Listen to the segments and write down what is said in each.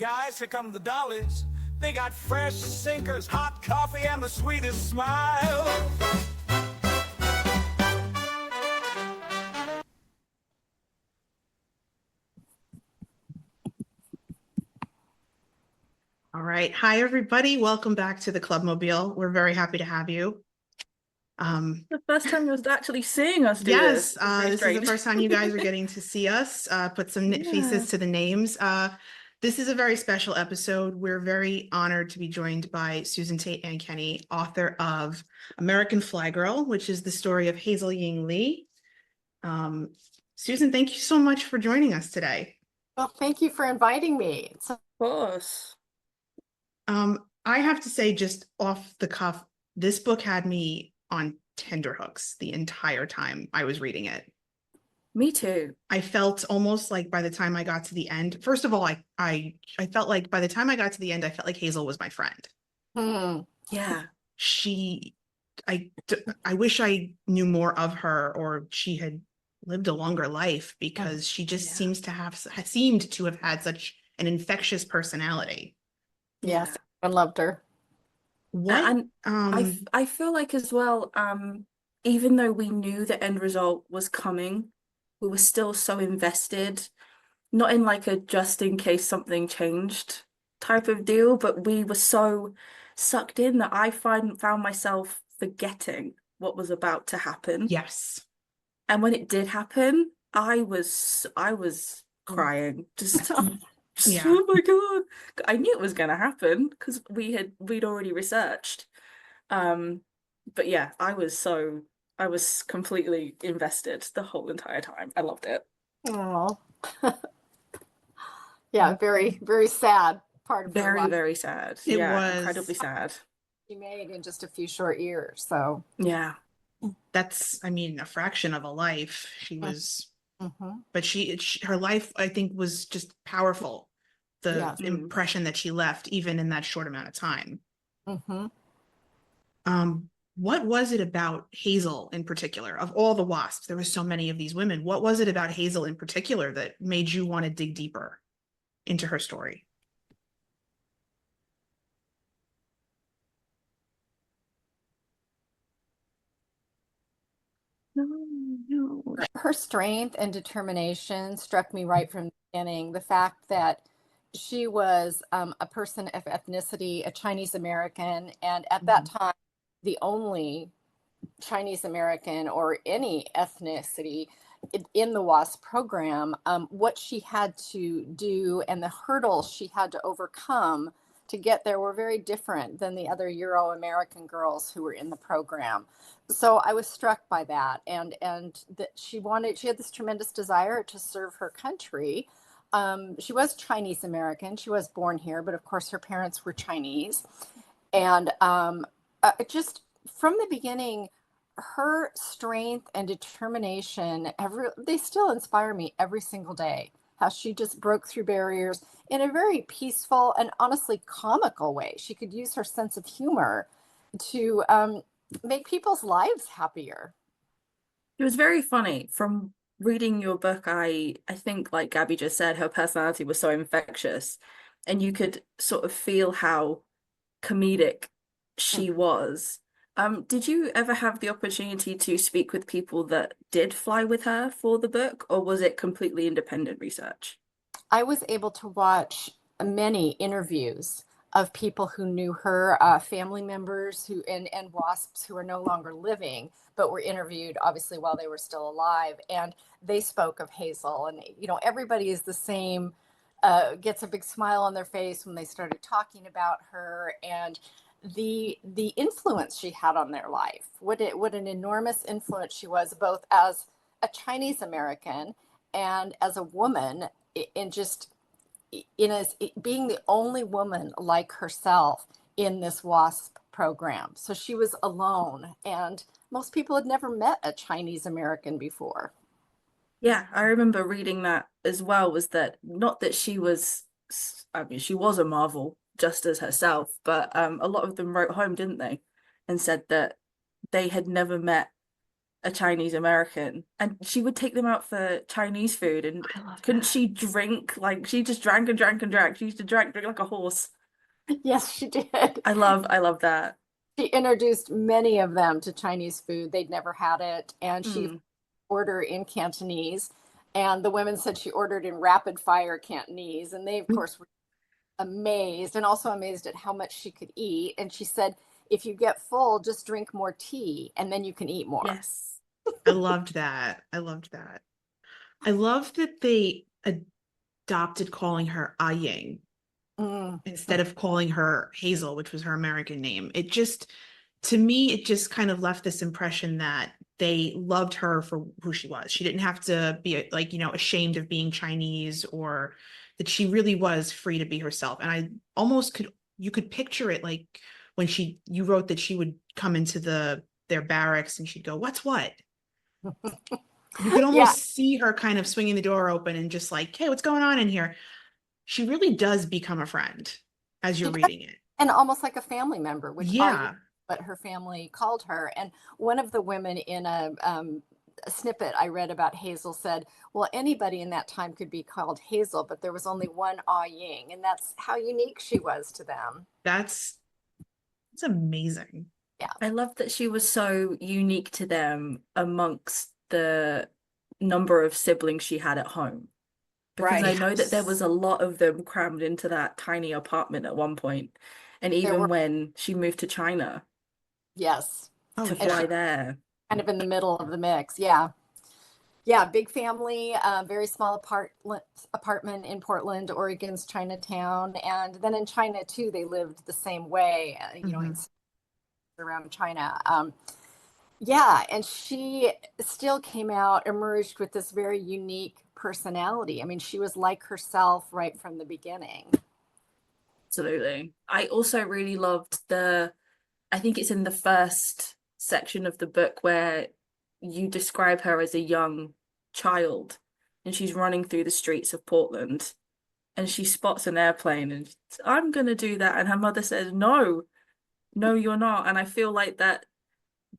guys, here come the dollies. They got fresh sinkers, hot coffee, and the sweetest smile. All right. Hi, everybody. Welcome back to the Clubmobile. We're very happy to have you. The first time you're actually seeing us do Yes, this. this is the first time you guys are getting to see us, put some faces to the names. This is a very special episode. We're very honored to be joined by Susan Tate and Kenny, author of American Fly Girl, which is the story of Hazel Ying Lee. Susan, thank you so much for joining us today. Well, thank you for inviting me. Of course. I have to say, just off the cuff, this book had me on tenterhooks the entire time I was reading it. Me too. I felt almost like by the time I got to the end, first of all, I felt like by the time I got to the end, I felt like Hazel was my friend. Yeah. I wish I knew more of her, or she had lived a longer life, because she just seemed to have had such an infectious personality. Yes, I loved her. And I feel like as well, even though we knew the end result was coming, we were still so invested, not in like a just in case something changed type of deal, but we were so sucked in that I found myself forgetting what was about to happen. Yes. And when it did happen, I was crying. Just Yeah. Oh my God. I knew it was gonna happen because we'd already researched. But yeah, I was completely invested the whole entire time. I loved it. Oh. Yeah, very, very sad part of her life. Very sad. It Yeah, was incredibly sad. She made in just a few short years. So Yeah. That's, I mean, a fraction of a life. She was, but her life, I think, was just powerful. The impression that she left, even in that short amount of time. What was it about Hazel in particular? Of all the wasps, there were so many of these women. What was it about Hazel in particular that made you want to dig deeper into her story? No. Her strength and determination struck me right from the beginning. The fact that she was a person of ethnicity, a Chinese American, and at that time, the only Chinese American or any ethnicity in the WASP program, what she had to do and the hurdles she had to overcome to get there were very different than the other Euro-American girls who were in the program. So I was struck by that, and that she had this tremendous desire to serve her country. She was Chinese American. She was born here, but of course her parents were Chinese. And just from the beginning, her strength and determination, they still inspire me every single day. How she just broke through barriers in a very peaceful and honestly comical way. She could use her sense of humor to make people's lives happier. It was very funny. From reading your book, I think, like Gabby just said, her personality was so infectious, and you could sort of feel how comedic she was. Did you ever have the opportunity to speak with people that did fly with her for the book, or was it completely independent research? I was able to watch many interviews of people who knew her, family members and WASPs who are no longer living, but were interviewed obviously while they were still alive. And they spoke of Hazel, and, everybody is the same, gets a big smile on their face when they started talking about her, and the influence she had on their life. What an enormous influence she was, both as a Chinese American and as a woman, being the only woman like herself in this WASP program. So she was alone, and most people had never met a Chinese American before. Yeah, I remember reading that as well, was that not that she was, I mean, she was a marvel just as herself, but a lot of them wrote home, didn't they? And said that they had never met a Chinese American, and she would take them out for Chinese food. And I love couldn't that. she drink? Like, she just drank and drank and drank. She used to drink like a horse. Yes, she did. I love that. She introduced many of them to Chinese food. They'd never had it, and she Mm. ordered in Cantonese. And the women said she ordered in rapid fire Cantonese, and they, of course, were amazed and also amazed at how much she could eat. And she said, if you get full, just drink more tea, and then you can eat more. Yes. I loved that. I loved that. I love that they adopted calling her Ying Mm. instead of calling her Hazel, which was her American name. It just, to me, it just kind of left this impression that they loved her for who she was. She didn't have to be like, ashamed of being Chinese, or that she really was free to be herself. And I almost you could picture it like when you wrote that she would come into their barracks and she'd go, "What's what?" You could Yeah. almost see her kind of swinging the door open and just like, "Hey, what's going on in here?" She really does become a friend as you're reading it. And almost like a family member, which Yeah. what her family called her. And one of the women in a snippet I read about Hazel said, well, anybody in that time could be called Hazel, but there was only one Ying, and that's how unique she was to them. It's amazing. I love that she was so unique to them amongst the number of siblings she had at home. Because I Right. know that there was a lot of them crammed into that tiny apartment at one point. And There even were, when she moved to China yes, Oh, to and fly she yeah. there. kind of in the middle of the mix. Yeah. Yeah, big family, very small apartment in Portland, Oregon's Chinatown. And then in China, too, they lived the same way, Mhm. around China. Yeah, and she still emerged with this very unique personality. I mean, she was like herself right from the beginning. Absolutely. I also really loved I think it's in the first section of the book where you describe her as a young child and she's running through the streets of Portland and she spots an airplane and I'm gonna do that. And her mother says, no, no, you're not. And I feel like that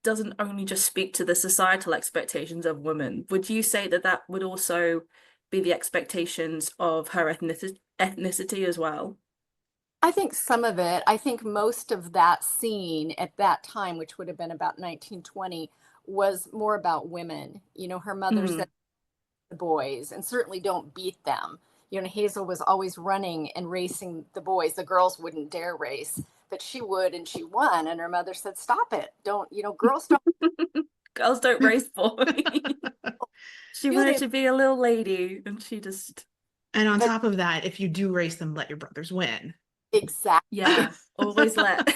doesn't only just speak to the societal expectations of women. Would you say that that would also be the expectations of her ethnicity as well? I think some of it, I think most of that scene at that time, which would have been about 1920, was more about women. Her mother Mm. said the boys, and certainly don't beat them. Hazel was always running and racing the boys. The girls wouldn't dare race, but she would, and she won. And her mother said, "Stop it! Don't, girls don't Girls don't race boys. She do wanted they?" to be a little lady and she just, And on But top of that, if you do race them, let your brothers win. exactly, yeah, always let.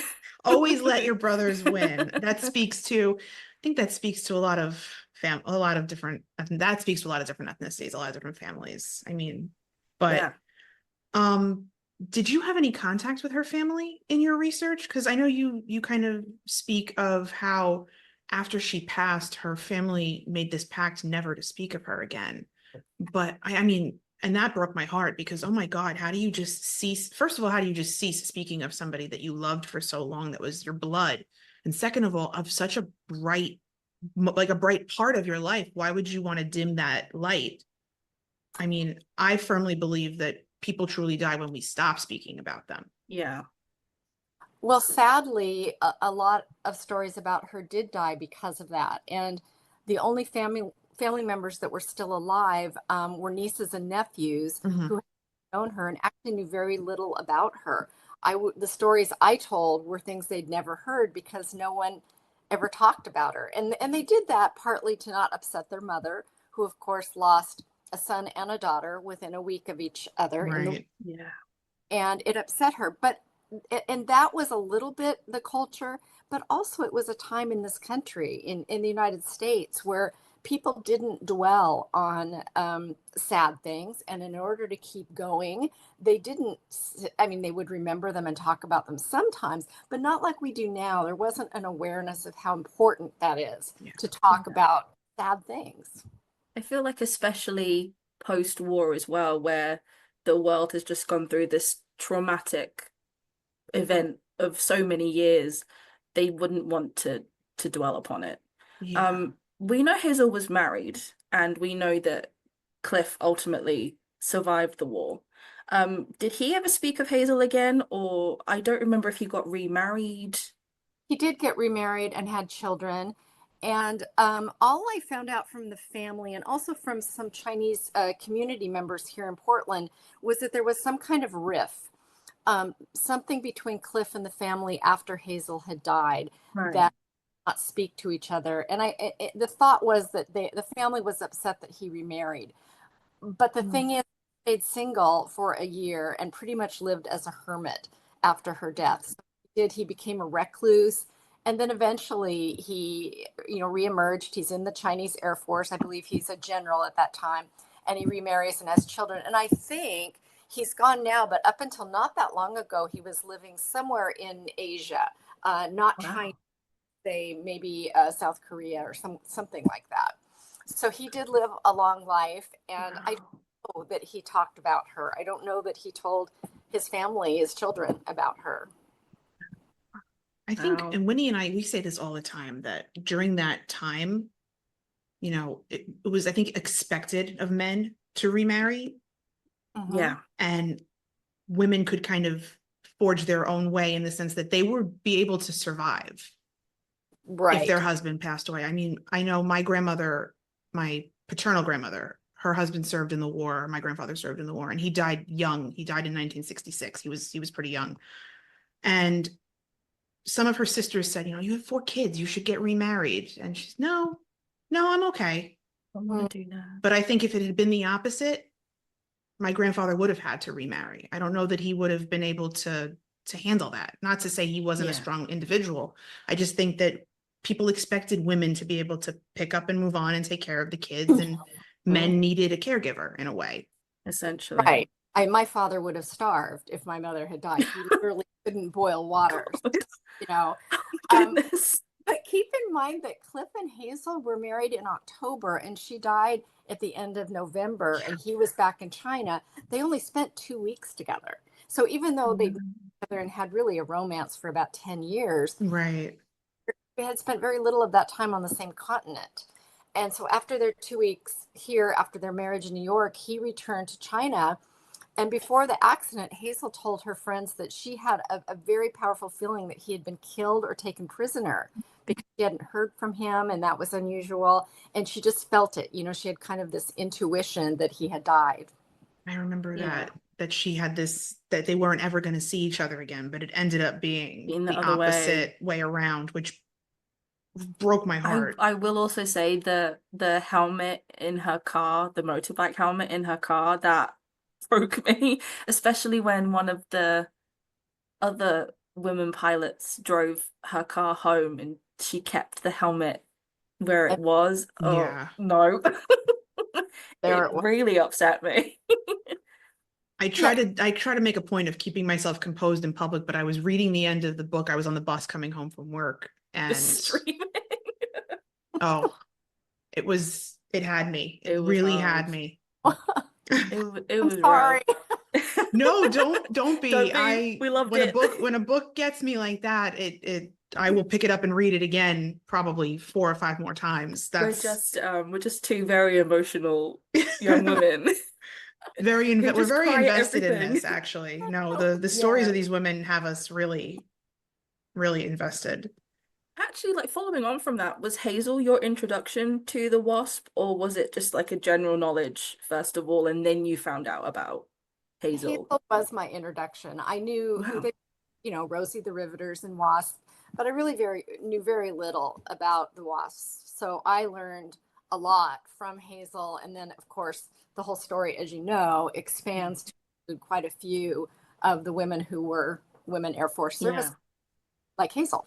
Always let your brothers win. That speaks to, I think that speaks to a lot of different, that speaks to a lot of different ethnicities, a lot of different families. I mean, but Yeah. um, did you have any contact with her family in your research? Because I know you kind of speak of how after she passed, her family made this pact never to speak of her again. But I mean, and that broke my heart because, oh my God, how do you just cease? First of all, how do you just cease speaking of somebody that you loved for so long, that was your blood? And second of all, of such a like a bright part of your life, why would you want to dim that light? I mean, I firmly believe that people truly die when we stop speaking about them. Yeah. well, sadly, a lot of stories about her did die because of that. And the only family members that were still alive were nieces and nephews Mhm. who had known her and actually knew very little about her. The stories I told were things they'd never heard because no one ever talked about her, and they did that partly to not upset their mother, who of course lost a son and a daughter within a week of each other Right. Yeah. and it upset her. But and that was a little bit the culture, but also it was a time in this country, in the United States, where people didn't dwell on sad things, and in order to keep going, they didn't. I mean, they would remember them and talk about them sometimes, but not like we do now. There wasn't an awareness of how important that is Yeah. to talk about sad things. I feel like especially post-war as well, where the world has just gone through this traumatic event of so many years, they wouldn't want to dwell upon it. Yeah. we know Hazel was married, and we know that Cliff ultimately survived the war. Did he ever speak of Hazel again, or I don't remember if he got remarried? He did get remarried and had children. And all I found out from the family and also from some Chinese community members here in Portland was that there was some kind of rift, something between Cliff and the family after Hazel had died Right. that not speak to each other. And the thought was that the family was upset that he remarried. But the Mm. thing is, he stayed single for a year and pretty much lived as a hermit after her death. So he became a recluse. And then eventually he, reemerged. He's in the Chinese Air Force. I believe he's a general at that time. And he remarries and has children. And I think he's gone now, but up until not that long ago, he was living somewhere in Asia, not China, Wow. say maybe South Korea or something like that. So he did live a long life, and I Wow. don't know that he talked about her. I don't know that he told his family, his children, about her. I think, Wow. and Winnie and I, we say this all the time, that during that time, it was, I think, expected of men to remarry, Mm-hmm. Yeah. and women could kind of forge their own way in the sense that they would be able to survive if their Right. husband passed away. I mean, I know my grandmother, my paternal grandmother, her husband served in the war. My grandfather served in the war, and he died young. He died in 1966. He was pretty young. And some of her sisters said, you have 4 kids, you should get remarried. And she's, no, I'm okay. I want to do that. But I think if it had been the opposite, my grandfather would have had to remarry. I don't know that he would have been able to handle that. Not to say he wasn't a Yeah. strong individual. I just think that people expected women to be able to pick up and move on and take care of the kids, and men needed a caregover in a way. Essentially. Right. My father would have starved if my mother had died. He literally couldn't boil water, you know. Um, Goodness. but keep in mind that Cliff and Hazel were married in October and she died at the end of November and he was back in China. They only spent 2 weeks together. So even though they lived together and had really a romance for about 10 years, Right. they had spent very little of that time on the same continent. And so after their 2 weeks here, after their marriage in New York, he returned to China. And before the accident, Hazel told her friends that she had a very powerful feeling that he had been killed or taken prisoner because she hadn't heard from him and that was unusual. And she just felt it. She had kind of this intuition that he had died. I remember Yeah. that she had this, that they weren't ever going to see each other again, but it ended up being Being the the other way. opposite way around, which broke my I heart. I will also say the helmet in her car, the motorbike helmet in her car, that broke me, especially when one of the other women pilots drove her car home and she kept the helmet where it And was. Oh Yeah. no. there It it was. really upset me. Yeah, I try to make a point of keeping myself composed in public, but I was reading the end of the book. I was on the bus coming home from work, Just and streaming. oh, it had me. It It was really hard. had me. It I'm was rough. sorry. No, don't be. Don't be. We loved it. When a book gets me like that, I will pick it up and read it again, probably 4 or 5 more times. That's We're just two very emotional young women who we're just very cry at invested in everything. this, actually. No, the stories of Yeah. these women have us really, really invested. Actually, like following on from that, was Hazel your introduction to the Wasp, or was it just like a general knowledge first of all, and then you found out about Hazel? Hazel was my introduction. I knew who Wow. they, Rosie the Riveters and Wasp, but I really knew very little about the Wasps. So I learned a lot from Hazel, and then of course the whole story, as you know, expands to include quite a few of the women who were women Air Force service, Yeah, like Hazel.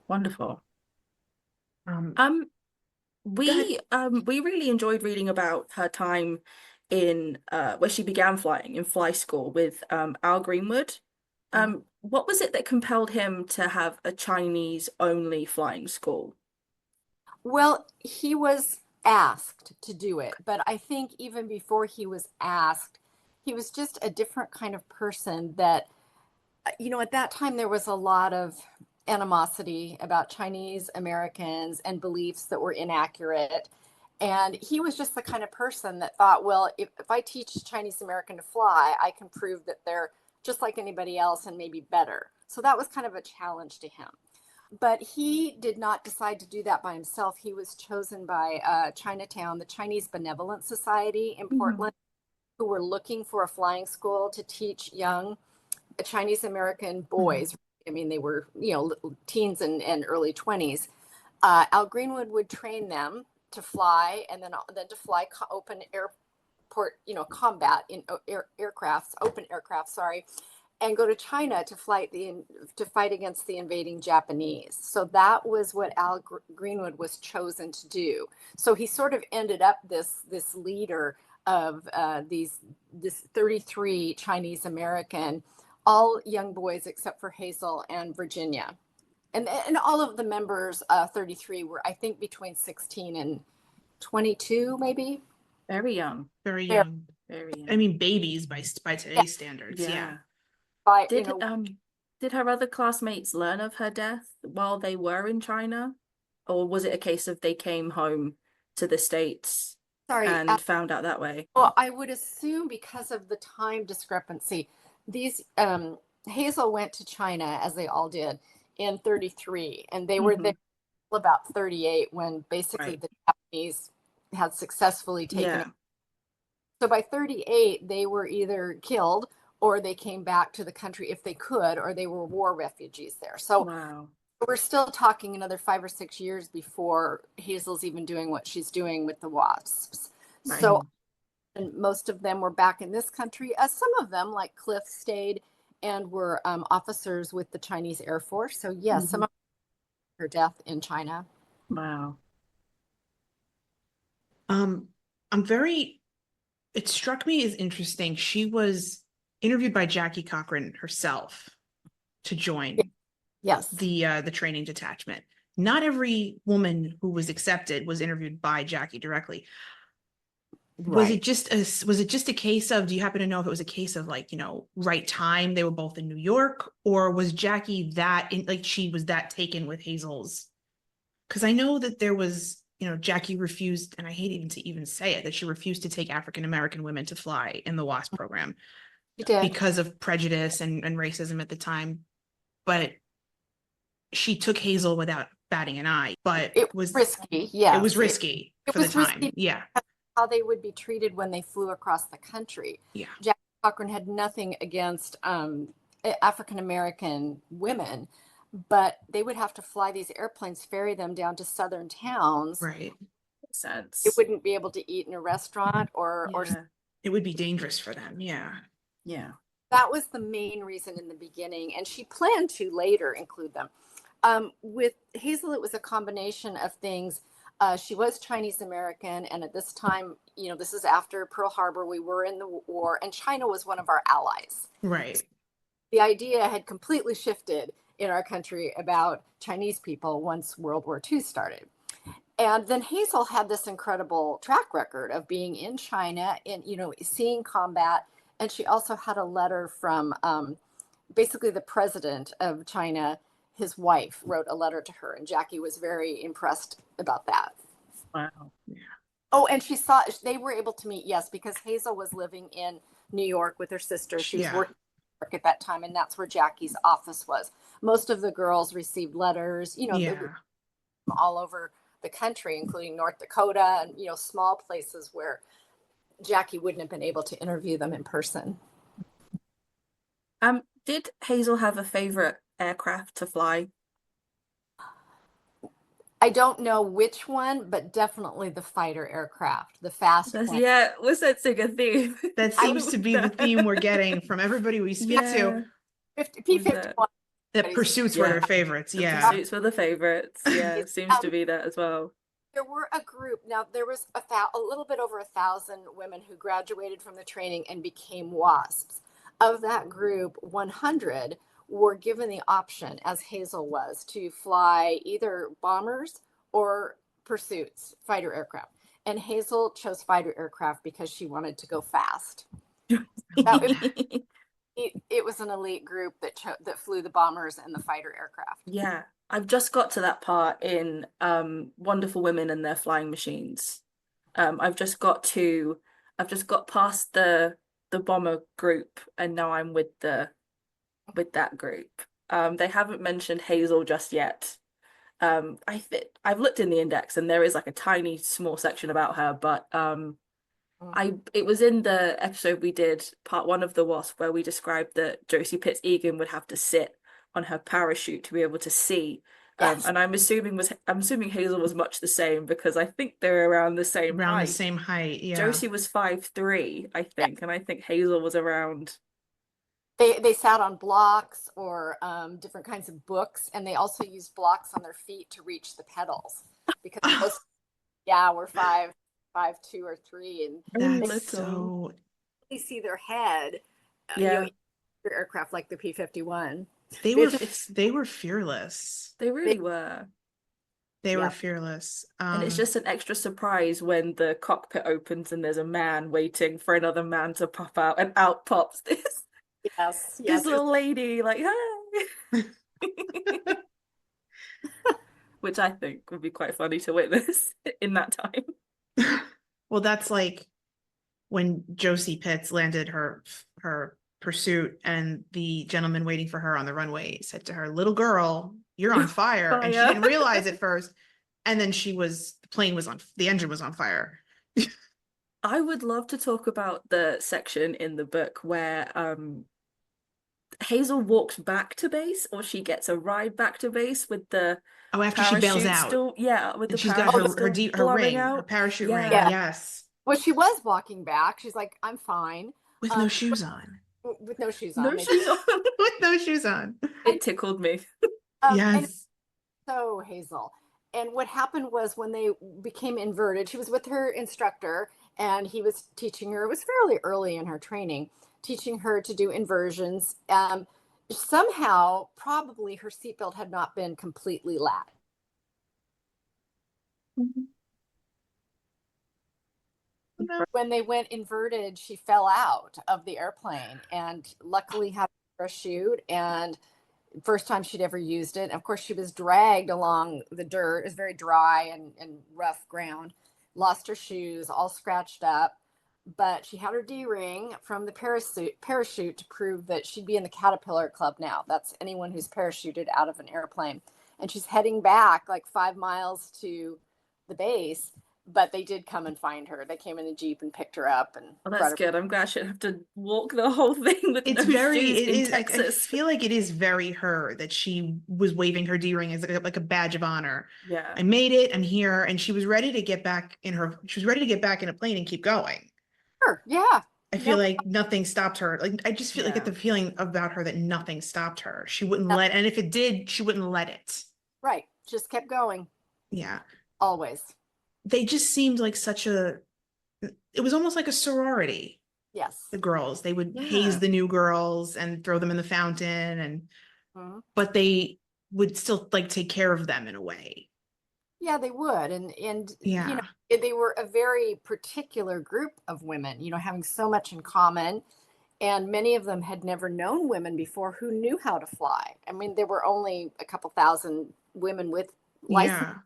wonderful. Um, Um, Go ahead. we really enjoyed reading about her time in where she began flying in fly school with Al Greenwood. What was it that compelled him to have a Chinese only flying school? Well, he was asked to do it, but I think even before he was asked, he was just a different kind of person that at that time there was a lot of animosity about Chinese Americans and beliefs that were inaccurate. And he was just the kind of person that thought, well, if I teach Chinese American to fly, I can prove that they're just like anybody else and maybe better. So that was kind of a challenge to him. But he did not decide to do that by himself. He was chosen by Chinatown, the Chinese Benevolent Society in Portland, who were looking for a flying school to teach young Chinese American boys. I mean, they were, teens and early 20s. Al Greenwood would train them to fly, and then to fly open airport, combat in aircrafts, open aircraft, sorry, and go to China to fight against the invading Japanese. So that was what Al Greenwood was chosen to do. So he sort of ended up this leader of this 33 Chinese American, all young boys except for Hazel and Virginia. And all of the members, 33, were, I think, between 16 and 22, maybe. Very young. Very young. Very young. I mean, babies by today's standards. Yeah. But, did her other classmates learn of her death while they were in China? Or was it a case of they came home to the States and found out that way? Well, I would assume because of the time discrepancy, these Hazel went to China, as they all did, in 33, and they were there about 38 when basically the Japanese had successfully taken it. So by 38, they were either killed or they came back to the country if they could, or they were war refugees there. So we're still talking another 5 or 6 years before Hazel's even doing what she's doing with the wasps. So and most of them were back in this country. Some of them, like Cliff, stayed and were officers with the Chinese Air Force. So yes, some of her death in China. Wow. It struck me as interesting. She was interviewed by Jackie Cochran herself to join the training detachment. Not every woman who was accepted was interviewed by Jackie directly. Was it just a case of, do you happen to know if it was a case of right time, they were both in New York, or was Jackie she was that taken with Hazel's? Because I know that there was, Jackie refused, and I hate even to even say it, that she refused to take African-American women to fly in the WASP program because of prejudice and racism at the time. But she took Hazel without batting an eye, but it was risky. Yeah, it was risky for the time. Yeah. How they would be treated when they flew across the country. Yeah. Jackie Cochran had nothing against African-American women, but they would have to fly these airplanes, ferry them down to southern towns. Right. Makes sense. They wouldn't be able to eat in a restaurant or it would be dangerous for them. Yeah. Yeah. That was the main reason in the beginning, and she planned to later include them. With Hazel, it was a combination of things. She was Chinese American, and at this time, this is after Pearl Harbor, we were in the war, and China was one of our allies. Right. So the idea had completely shifted in our country about Chinese people once World War II started. And then Hazel had this incredible track record of being in China and, seeing combat. And she also had a letter from basically the president of China. His wife wrote a letter to her, and Jackie was very impressed about that. Wow. Yeah. Oh, and they were able to meet, yes, because Hazel was living in New York with her sister. She was working at that time, and that's where Jackie's office was. Most of the girls received letters, all over the country, including North Dakota and, small places where Jackie wouldn't have been able to interview them in person. Did Hazel have a favorite aircraft to fly? I don't know which one, but definitely the fighter aircraft, the fast one. Yeah, we're sensing a theme. That seems to be the theme we're getting from everybody we speak to. P-51. That pursuits were her favorites. Yeah. Pursuits were the favorites. Yeah, seems to be that as well. There were a group. Now, there was a little bit over 1,000 women who graduated from the training and became WASPs. Of that group, 100 were given the option, as Hazel was, to fly either bombers or pursuits, fighter aircraft. And Hazel chose fighter aircraft because she wanted to go fast. it was an elite group that flew the bombers and the fighter aircraft. Yeah, I've just got to that part in Wonderful Women and Their Flying Machines. I've just got past the bomber group, and now I'm with that group. They haven't mentioned Hazel just yet. I think I've looked in the index and there is like a tiny small section about her, but it was in the episode we did, part one of The Wasp, where we described that Josie Pitts Egan would have to sit on her parachute to be able to see. Yes. And I'm assuming Hazel was much the same because I think they're around the same Around the height. same height, yeah. Josie was 5'3", I think, and I think Hazel was around. They sat on blocks or different kinds of books, and they also used blocks on their feet to reach the pedals because most, yeah, were 5'2" or 3, and That's little. so. you see their head. Yeah. Aircraft like the P-51. They were fearless. They really were. They were fearless. And it's just an extra surprise when the cockpit opens and there's a man waiting for another man to pop out, and out pops this little lady, like, hey. Which I think would be quite funny to witness in that time. Well, that's like when Josie Pitts landed her pursuit, and the gentleman waiting for her on the runway said to her, "Little girl, you're on fire." And she didn't realize it first. And then the engine was on fire. I would love to talk about the section in the book where Hazel walks back to base, or she gets a ride back to base with the after she bails out. Still, yeah, with and the she's got her ring, out. her parachute ring. Yeah. Yes. Well, she was walking back. She's like, I'm fine. With no shoes on. With no shoes on. No shoes on. With no shoes on. It tickled me. Yes. So Hazel. And what happened was when they became inverted, she was with her instructor and he was teaching her, it was fairly early in her training, teaching her to do inversions. Somehow, probably her seatbelt had not been completely lat. When they went inverted, she fell out of the airplane and luckily had a parachute, and first time she'd ever used it. Of course, she was dragged along the dirt. It was very dry and rough ground. Lost her shoes, all scratched up. But she had her D-ring from the parachute to prove that she'd be in the Caterpillar Club now. That's anyone who's parachuted out of an airplane. And she's heading back like 5 miles to the base. But they did come and find her. They came in a Jeep and picked her up. And that's good. I'm glad she didn't have to walk the whole thing with no shoes in Texas. I feel like it is very her that she was waving her D-ring as like a badge of honor. Yeah. I made it. I'm here. And she was ready to get back in a plane and keep going. Sure. Yeah. I feel like nothing stopped her. Like, I just feel like I get the feeling about her that nothing stopped her. She wouldn't and if it did, she wouldn't let it. Right. Just kept going. Yeah. Always. They just seemed like it was almost like a sorority. Yes. The girls, they would haze the new girls and throw them in the fountain, but they would still like take care of them in a way. Yeah, they would. And you know, they were a very particular group of women, you know, having so much in common. And many of them had never known women before who knew how to fly. I mean, there were only a couple thousand women with license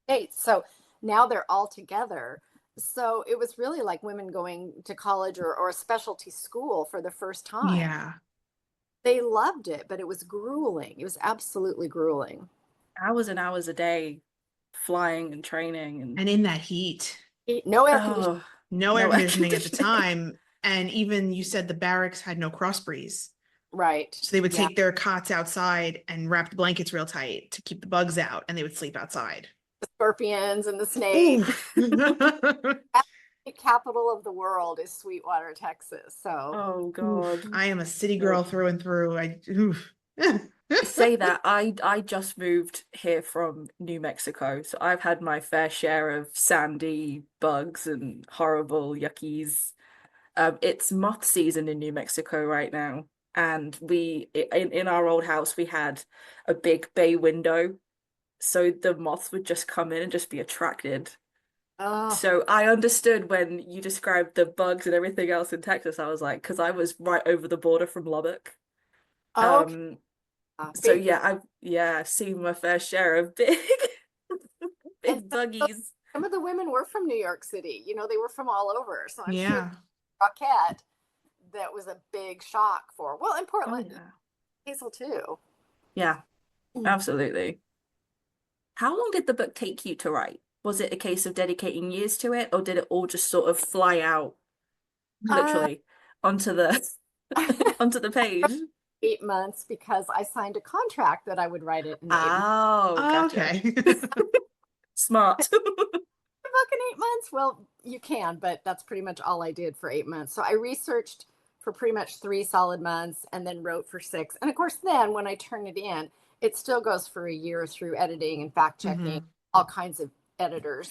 states. So now they're all together. So it was really like women going to college or a specialty school for the first time. Yeah. They loved it, but it was grueling. It was absolutely grueling. Hours and hours a day flying and training. And in that heat. No air conditioning. No air conditioning at the time. And even you said the barracks had no cross breeze. Right. So they would take their cots outside and wrap the blankets real tight to keep the bugs out, and they would sleep outside. The scorpions and the snakes. The capital of the world is Sweetwater, Texas. So oh god, I am a city girl through and through. Say that I just moved here from New Mexico, so I've had my fair share of sandy bugs and horrible yuckies. It's moth season in New Mexico right now, and we in our old house we had a big bay window. So the moths would just come in and just be attracted. Oh, So I understood when you described the bugs and everything else in Texas. I was like, because I was right over the border from Lubbock. okay. Um, so Big, yeah, I've seen my fair share of big and big buggies. some of the women were from New York City. They were from all over. So I'm sure Yeah. Rockette, that was a big shock for. Well, in Oh Portland, yeah. Hazel too. Yeah, Mm. absolutely. How long did the book take you to write? Was it a case of dedicating years to it, or did it all just sort of fly out Uh, literally onto the onto the page? 8 months because I signed a contract that I would write it in 8 months. Oh, gotcha. Okay. Smart. Book in 8 months? Well, you can, but that's pretty much all I did for 8 months. So I researched for pretty much 3 solid months and then wrote for 6. And of course, then when I turn it in, it still goes for a year through editing and fact checking. Hmm. All kinds of editors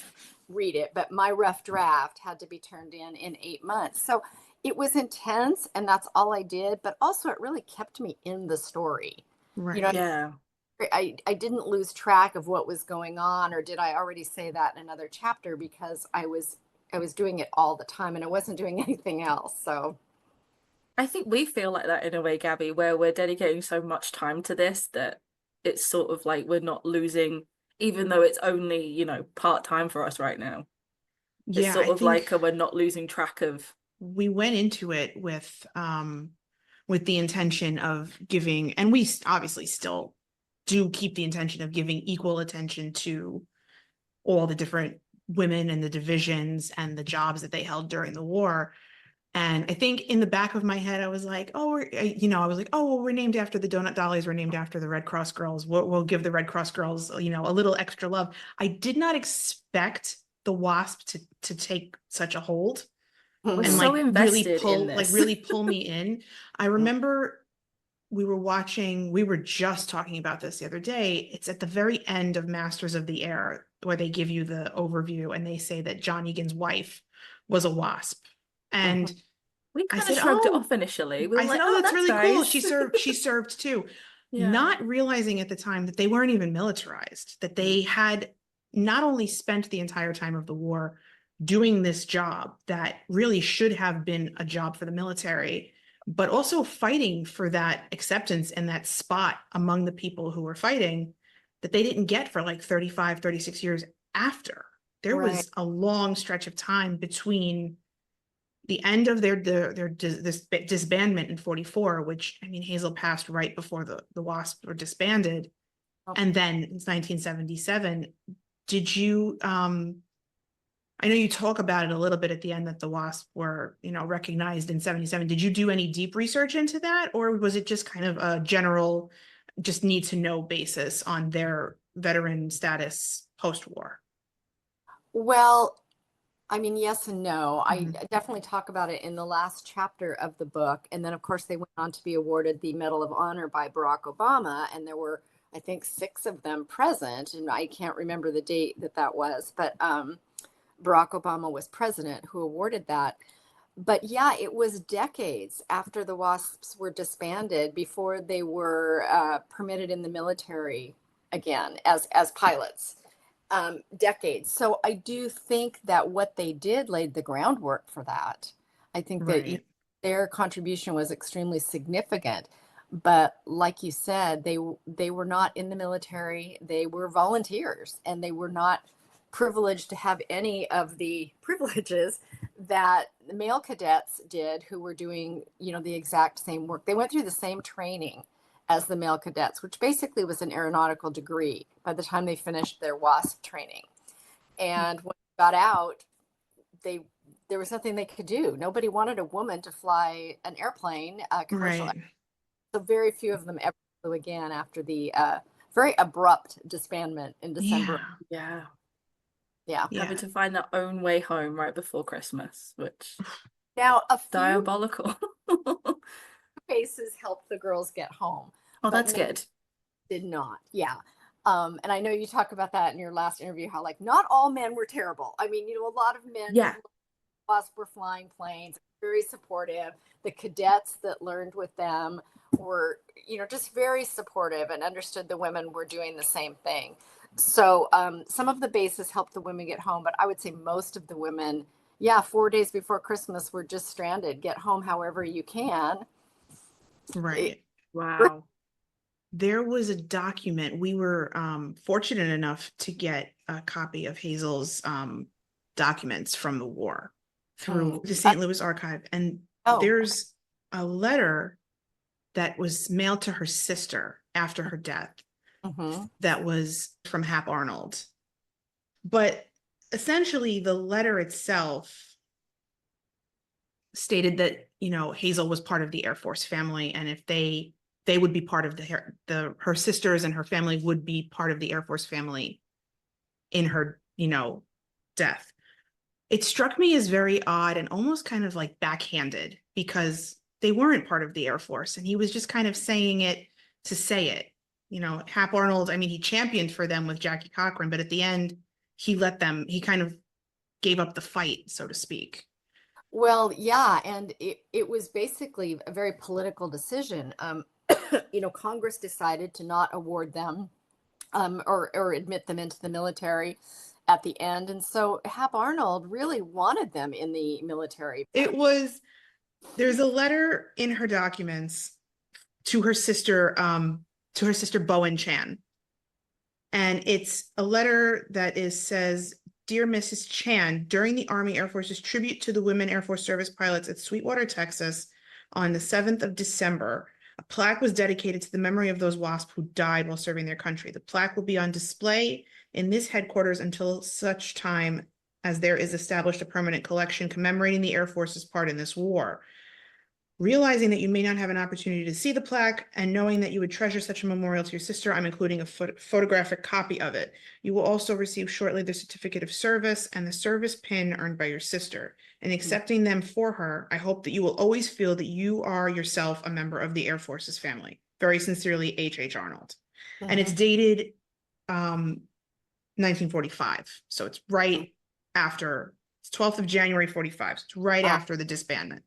read it, but my rough draft had to be turned in 8 months. So it was intense, and that's all I did. But also, it really kept me in the story. You know, Right. Yeah. I didn't lose track of what was going on, or did I already say that in another chapter, because I was doing it all the time and I wasn't doing anything else. So I think we feel like that in a way, Gabby, where we're dedicating so much time to this that it's sort of like we're not losing, even though it's only, part-time for us right now. It's Yeah, sort I of think like we're not losing track of. we went into it with the intention of giving, and we obviously still do keep the intention of giving equal attention to all the different women and the divisions and the jobs that they held during the war. And I think in the back of my head, I was like, oh, I was like, oh, well, we're named after the Donut Dollies. We're named after the Red Cross girls. We'll give the Red Cross girls, a little extra love. I did not expect the WASP to take such a hold We're and so invested in this. really pull me in. I remember we were just talking about this the other day. It's at the very end of Masters of the Air where they give you the overview and they say that John Egan's wife was a WASP. And We I kind of said, shrugged it oh, off initially. We were I said, like, oh, oh, that's that's really cool. nice. She served too. Yeah. Not realizing at the time that they weren't even militarized, that they had not only spent the entire time of the war doing this job that really should have been a job for the military, but also fighting for that acceptance and that spot among the people who were fighting that they didn't get for like 35, 36 years after. There right. was a long stretch of time between the end of their disbandment in 44, which I mean Hazel passed right before the WASP were disbanded, and then it's 1977. Did you I know you talk about it a little bit at the end that the WASP were, recognized in 77. Did you do any deep research into that, or was it just kind of a general, just need to know basis on their veteran status post-war? Well, I mean, yes and no. I Mhm. definitely talk about it in the last chapter of the book. And then, of course, they went on to be awarded the Medal of Honor by Barack Obama. And there were, I think, 6 of them present. And I can't remember the date that was, but Barack Obama was president who awarded that. But yeah, it was decades after the WASPs were disbanded before they were permitted in the military again as pilots. Decades. So I do think that what they did laid the groundwork for that. I think that Right. their contribution was extremely significant. But like you said, they were not in the military. They were volunteers, and they were not privileged to have any of the privileges that the male cadets did, who were doing, the exact same work. They went through the same training as the male cadets, which basically was an aeronautical degree by the time they finished their WASP training. And when they got out, they there was nothing they could do. Nobody wanted a woman to fly an airplane, commercial. Right. So very few of them ever flew again after the very abrupt disbandment in December. Yeah. Yeah. Yeah. Yeah. Having to find their own way home right before Christmas, which Now, a few diabolical. bases helped the girls get home, Oh, but that's many good. did not. Yeah. And I know you talk about that in your last interview, how like not all men were terrible. I mean, a lot of men Yeah. us were flying planes, very supportive. The cadets that learned with them were, just very supportive and understood the women were doing the same thing. So some of the bases helped the women get home, but I would say most of the women, yeah, 4 days before Christmas, were just stranded. Get home however you can. Right. Wow. There was a document. We were fortunate enough to get a copy of Hazel's documents from the war through the St. Louis archive. And there's a letter that was mailed to her sister after her death that was from Hap Arnold. But essentially, the letter itself stated that, you know, Hazel was part of the Air Force family, and if they would be part of her sisters and her family would be part of the Air Force family in her, you know, death. It struck me as very odd and almost kind of like backhanded, because they weren't part of the Air Force, and he was just kind of saying it to say it. You know, Hap Arnold, I mean, he championed for them with Jackie Cochran, but at the end, he kind of gave up the fight, so to speak. Well, yeah, and it was basically a very political decision. You know, Congress decided to not award them or admit them into the military at the end. And so Hap Arnold really wanted them in the military. There's a letter in her documents to her sister Bowen Chan. And it's a letter that says, "Dear Mrs. Chan, during the Army Air Force's tribute to the women Air Force service pilots at Sweetwater, Texas, on the 7th of December, a plaque was dedicated to the memory of those WASP who died while serving their country. The plaque will be on display in this headquarters until such time as there is established a permanent collection commemorating the Air Force's part in this war. Realizing that you may not have an opportunity to see the plaque and knowing that you would treasure such a memorial to your sister, I'm including a photographic copy of it. You will also receive shortly the certificate of service and the service pin earned by your sister. In accepting them for her, I hope that you will always feel that you are yourself a member of the Air Force's family. Very sincerely, H.H. Arnold." And it's dated 1945. So it's right after, it's 12th of January, 45. So it's right after the disbandment.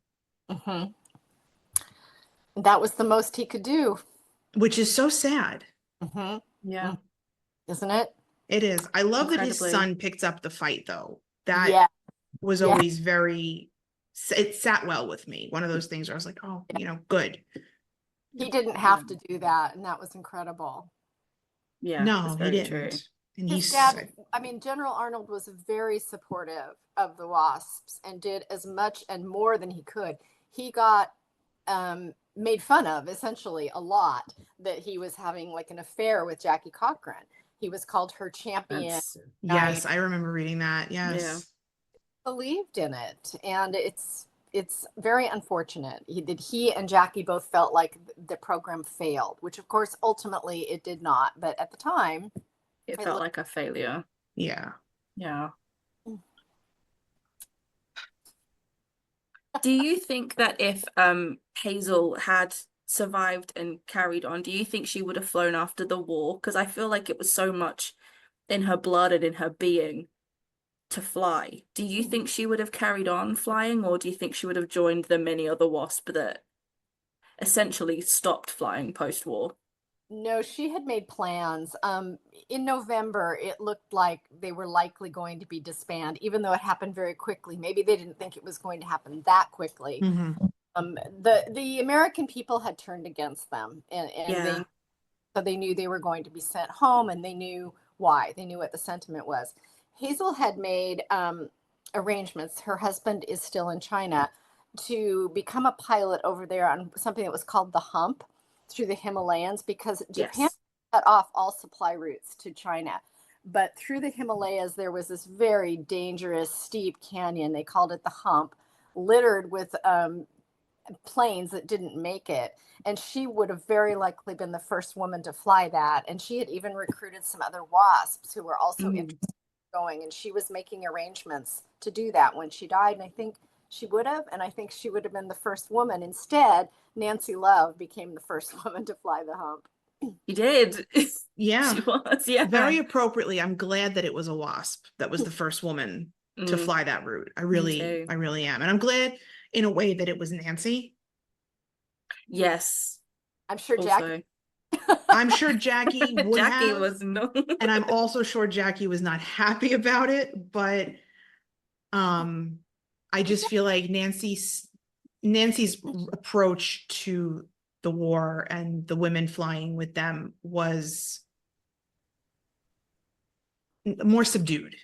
That was the most he could do. Which is so sad. Yeah. Isn't it? It is. I love that his son picked up the fight, though. That was always it sat well with me. One of those things where I was like, oh, you know, good. He didn't have to do that, and that was incredible. Yeah. No, he didn't. True. And his dad, I mean, General Arnold was very supportive of the WASPs and did as much and more than he could. He got made fun of essentially a lot, that he was having like an affair with Jackie Cochran. He was called her champion. Yes, I remember reading that. Yes. Yeah. Believed in it, and it's very unfortunate. He and Jackie both felt like the program failed, which of course ultimately it did not, but at the time it felt like a failure. Yeah. Do you think that if Hazel had survived and carried on, do you think she would have flown after the war? Because I feel like it was so much in her blood and in her being to fly. Do you think she would have carried on flying, or do you think she would have joined the many other WASP that essentially stopped flying post-war? No, she had made plans. In November, it looked like they were likely going to be disbanded, even though it happened very quickly. Maybe they didn't think it was going to happen that quickly. The American people had turned against them, and they knew they were going to be sent home, and they knew why. They knew what the sentiment was. Hazel had made arrangements. Her husband is still in China, to become a pilot over there on something that was called the Hump through the Himalayas, because Japan cut off all supply routes to China. But through the Himalayas, there was this very dangerous, steep canyon. They called it the Hump, littered with planes that didn't make it. And she would have very likely been the first woman to fly that. And she had even recruited some other WASPs who were also interested in going. And she was making arrangements to do that when she died. And I think she would have, and I think she would have been the first woman. Instead, Nancy Love became the first woman to fly the Hump. You did. Yeah. She was, yeah. Very appropriately. I'm glad that it was a WASP that was the first woman to fly that route. I really am. And I'm glad in a way that it was Nancy. Yes. I'm sure also. Jackie I'm sure Jackie would Jackie have, was no. and I'm also sure Jackie was not happy about it, but I just feel like Nancy's approach to the war and the women flying with them was more subdued.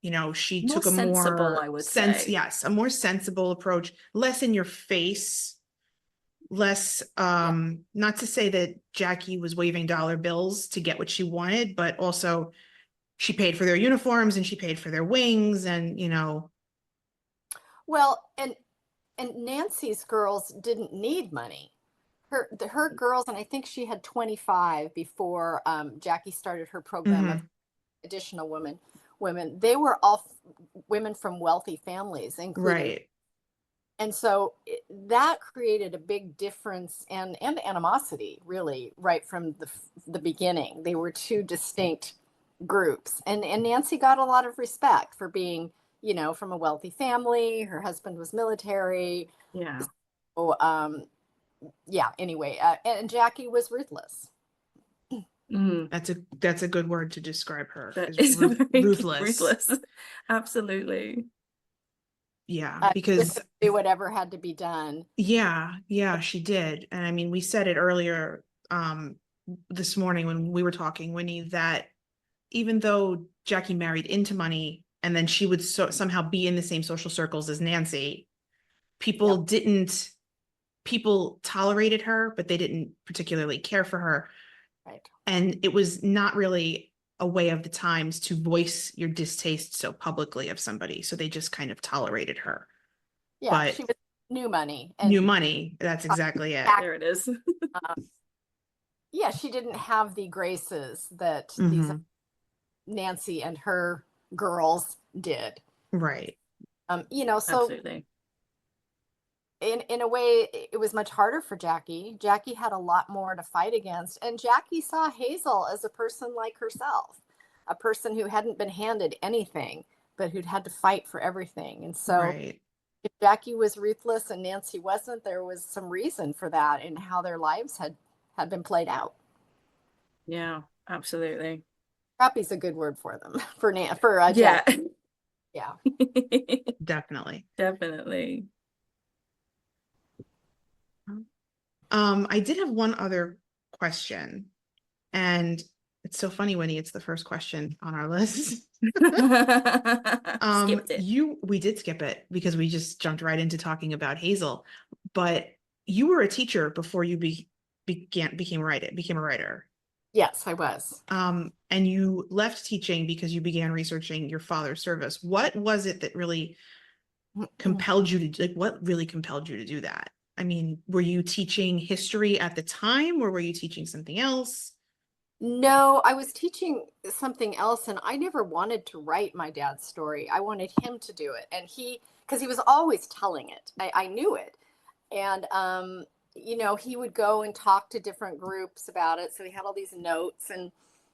You know, she More took a sensible, more I would say. yes, a more sensible approach, less in your face, less not to say that Jackie was waving dollar bills to get what she wanted, but also she paid for their uniforms and she paid for their wings, and you know. Well, and Nancy's girls didn't need money. Her girls, and I think she had 25 before Jackie started her program of Mhm. additional women. They were all women from wealthy families, including, Right. and so that created a big difference and animosity, really, right from the beginning. They were two distinct groups, and Nancy got a lot of respect for being, from a wealthy family. Her husband was military. Yeah. So, yeah. Anyway, and Jackie was ruthless. Mm, That's a good word to describe her, that is is very ruthless. ruthless. Absolutely. Yeah, because Do whatever had to be done. yeah, she did. And I mean, we said it earlier this morning when we were talking, Winnie, that even though Jackie married into money and then she would somehow be in the same social circles as Nancy, people Yep. people tolerated her, but they didn't particularly care for her. Right. And it was not really a way of the times to voice your distaste so publicly of somebody. So they just kind of tolerated her. Yeah, But she was new money, new and money, that's exactly it. There it is. yeah, she didn't have the graces that these Mhm. Nancy and her girls did. Right. So Absolutely. in a way, it was much harder for Jackie. Jackie had a lot more to fight against, and Jackie saw Hazel as a person like herself, a person who hadn't been handed anything, but who'd had to fight for everything. And so, Right. if Jackie was ruthless and Nancy wasn't, there was some reason for that in how their lives had been played out. Yeah, absolutely. Scrappy's a good word for them for Yeah. Jackie. Yeah. Definitely. Definitely. I did have one other question, and it's so funny, Winnie, it's the first question on our list. Skipped it. We did skip it because we just jumped right into talking about Hazel, but you were a teacher before you became a writer. Yes, I was. And you left teaching because you began researching your father's service. What was it that really compelled you to, like, what really compelled you to do that? I mean, were you teaching history at the time, or were you teaching something else? No, I was teaching something else, and I never wanted to write my dad's story. I wanted him to do it, and because he was always telling it. I knew it, and he would go and talk to different groups about it. So he had all these notes, and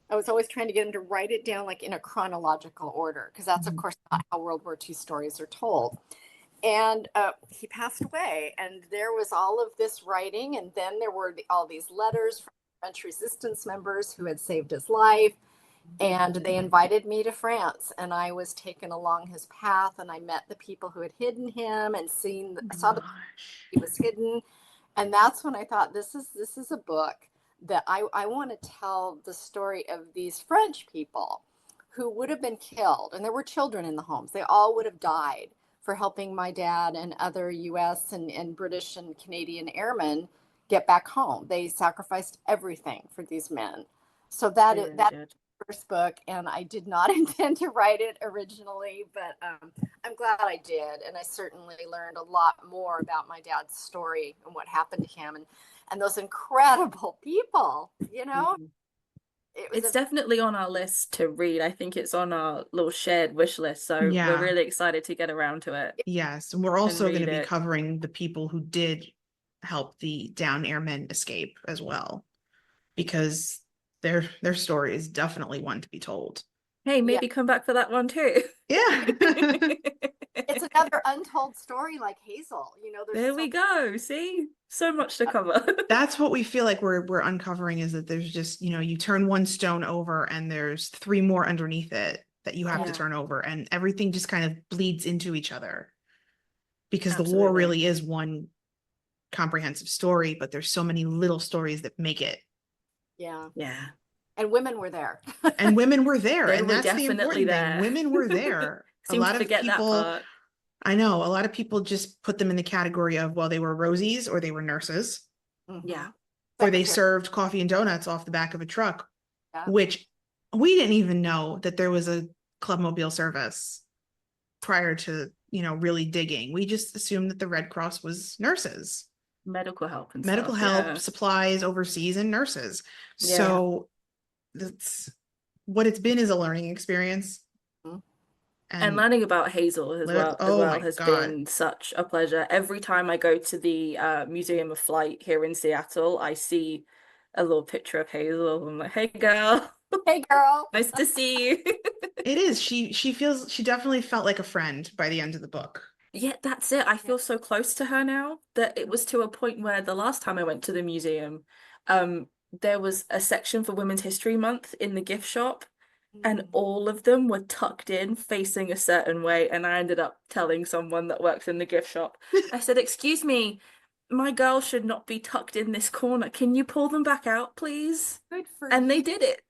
I was always trying to get him to write it down like in a chronological order, because that's of Mhm. course not how World War II stories are told. And he passed away, and there was all of this writing, and then there were all these letters from French resistance members who had saved his life, and they invited me to France, and I was taken along his path, and I met the people who had hidden him and Oh my saw the gosh. he was hidden. And that's when I thought, this is a book that I want to tell the story of these French people who would have been killed, and there were children in the homes. They all would have died for helping my dad and other US and British and Canadian airmen get back home. They sacrificed everything for these men. So that They is really that did. first book, and I did not intend to write it originally, but I'm glad I did, and I certainly learned a lot more about my dad's story and what happened to him, and those incredible people. Mhm. It was It's a definitely on our list to read. I think it's on our little shared wish list. So we're Yeah. really excited to get around to it Yes. And we're and also going to read be it. covering the people who did help the down airmen escape as well, because their story is definitely one to be told. Hey, yeah. maybe come back for that one too. Yeah. It's another untold story like Hazel. You know, there's There so we go. See, so much to cover. That's what we feel like we're uncovering, is that there's just, you turn one stone over and there's three more underneath it that you have to Yeah. turn over, and everything just kind of bleeds into each other, because the war Absolutely. really is one comprehensive story, but there's so many little stories that make it. yeah. Yeah. And women were there. And women were there, They and were that's the definitely important thing. there. Women were there. A Seem to lot of forget that people, part. I know, a lot of people just put them in the category of, well, they were Rosies or they were nurses, Yeah. or they Secretary. served coffee and donuts off the back of a truck, Yeah. which we didn't even know that there was a clubmobile service prior to, really digging. We just assumed that the Red Cross was nurses, Medical help and medical stuff. help, Yeah. supplies overseas, and nurses. Yeah. So that's what it's been, is a learning experience. Mhm. And learning about Hazel as Oh well my has God. been such a pleasure. Every time I go to the Museum of Flight here in Seattle, I see a little picture of Hazel. I'm like, hey girl, Hey, girl. nice to see you. It is. She definitely felt like a friend by the end of the book. Yeah, that's it. I feel so close to her now that it was to a point where the last time I went to the museum, there was a section for Women's History Month in the gift shop, and all of them were tucked in facing a certain way. And I ended up telling someone that works in the gift shop, I said, excuse me, my girl should not be tucked in this corner. Can you pull them back out, please? Good for And you. they did it.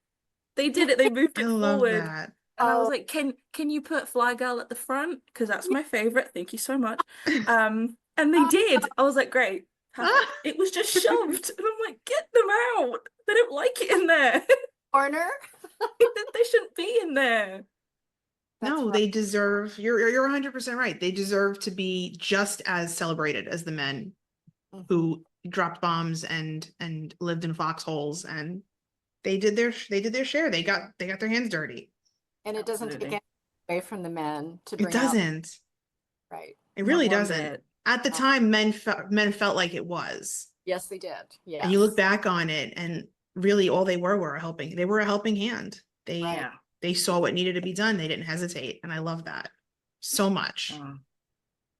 They did it. They moved I it love forward. that. And I was Oh. like, can you put Fly Girl at the front? Because that's my favorite. Thank you so much. And they did. I was like, great. Perfect. It was just shoved. And I'm like, get them out. They don't like it in there. Corner. They shouldn't be in there. That's No, right. they deserve, you're 100% right. They deserve to be just as celebrated as the men who dropped bombs and lived in foxholes, and they did their share. They got their hands dirty. And it doesn't take Absolutely. anything away from the men to It bring out. doesn't. Right. It Not really one doesn't. bit. At the time, men felt like it was. Yes, they did. Yes. And you look back on it, and really all they were a helping. They were a helping hand. They Right. Yeah. they saw what needed to be done. They didn't hesitate, and I love that so much. Oh.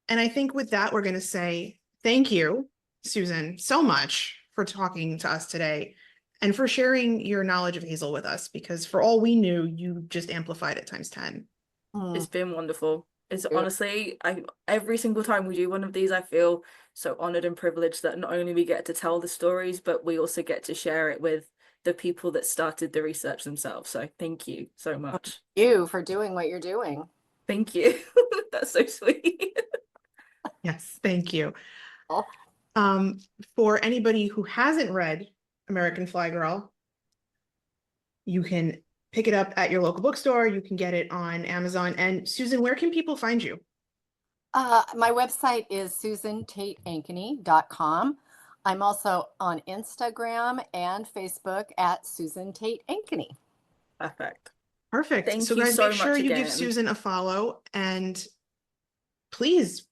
And I think with that, we're going to say thank you, Susan, so much for talking to us today and for sharing your knowledge of Hazel with us, because for all we knew, you just amplified it times 10. It's been wonderful. It's Yeah. honestly, every single time we do one of these, I feel so honored and privileged that not only we get to tell the stories, but we also get to share it with the people that started the research themselves. So thank you so much. You for doing what you're doing. Thank you. That's so sweet. Yes, thank you. Oh. For anybody who hasn't read American Fly Girl, you can pick it up at your local bookstore. You can get it on Amazon. And Susan, where can people find you? My website is susantateankeny.com. I'm also on Instagram and Facebook at Susan Tate Ankeny. Perfect. Perfect. Thank So you guys, so make sure much you give again. Susan a follow, and please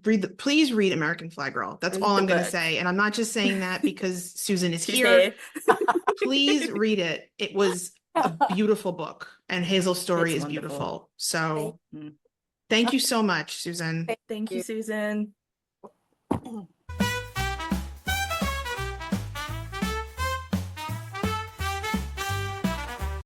read American Fly Girl. That's Read all the I'm going to book. say. And I'm not just saying that because Susan is She's here. here. Please read it. It was a beautiful book, and Hazel's story It's is wonderful. beautiful. So Mm. thank you so much, Susan. Thank you, Susan.